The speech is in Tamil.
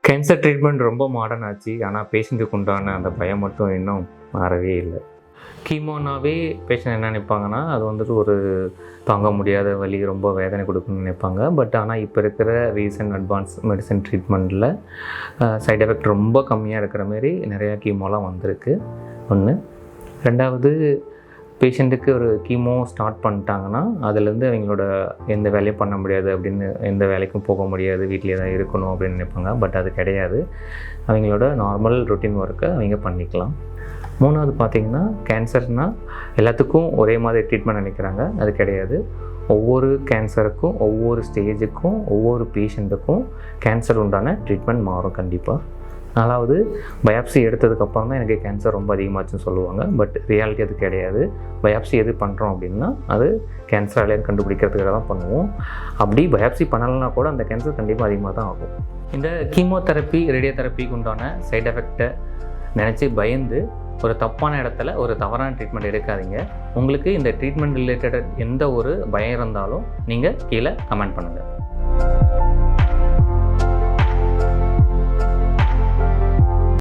கேன்சர் ட்ரீட்மெண்ட் ரொம்ப மாடர்ன் ஆச்சு. ஆனால் பேஷண்ட்டுக்கு உண்டான அந்த பயம் மட்டும் இன்னும் மாறவே இல்லை. கீமோனாவே பேஷண்ட் என்ன நினைப்பாங்கன்னா, அது வந்துட்டு ஒரு தாங்க முடியாத வலி, ரொம்ப வேதனை கொடுக்குன்னு நினைப்பாங்க. பட் ஆனால் இப்போ இருக்கிற ரீசன்ட் அட்வான்ஸ் மெடிசன் ட்ரீட்மெண்ட்டில் சைட் எஃபெக்ட் ரொம்ப கம்மியாக இருக்கிற மாரி நிறையா கீமோலாம் வந்திருக்கு. ஒன்று. ரெண்டாவது, பேஷண்ட்டுக்கு ஒரு கீமோ ஸ்டார்ட் பண்ணிட்டாங்கன்னா அதுலேருந்து அவங்களோட எந்த வேலையும் பண்ண முடியாது அப்படின்னு, எந்த வேலைக்கும் போக முடியாது, வீட்டிலே தான் இருக்கணும் அப்படின்னு நினைப்பாங்க. பட் அது கிடையாது. அவங்களோட நார்மல் ரொட்டீன் ஒர்க்கை அவங்க பண்ணிக்கலாம். மூணாவது பார்த்திங்கன்னா, கேன்சர்னால் எல்லாத்துக்கும் ஒரே மாதிரி ட்ரீட்மெண்ட் நினைக்கிறாங்க. அது கிடையாது. ஒவ்வொரு கேன்சருக்கும், ஒவ்வொரு ஸ்டேஜுக்கும், ஒவ்வொரு பேஷண்ட்டுக்கும் கேன்சர் உண்டான ட்ரீட்மெண்ட் மாறும் கண்டிப்பாக. நாலாவது, பயாப்சி எடுத்ததுக்கப்புறம் தான் எனக்கு கேன்சர் ரொம்ப அதிகமாச்சுன்னு சொல்லுவாங்க. பட் ரியாலிட்டி அது கிடையாது. பயாப்சி எது பண்ணுறோம் அப்படின்னா அது கேன்சராலே கண்டுபிடிக்கிறதுக்காக தான் பண்ணுவோம். அப்படி பயாப்சி பண்ணலைன்னா கூட அந்த கேன்சர் கண்டிப்பாக அதிகமாக தான் ஆகும். இந்த கீமோதெரப்பி, ரேடியோதெரப்பிக்கு உண்டான சைட் எஃபெக்டை நினச்சி பயந்து ஒரு தப்பான இடத்துல ஒரு தவறான ட்ரீட்மெண்ட் எடுக்காதீங்க. உங்களுக்கு இந்த ட்ரீட்மெண்ட் ரிலேட்டட் எந்த ஒரு பயம் இருந்தாலும் நீங்கள் கீழே கமெண்ட் பண்ணுங்கள்.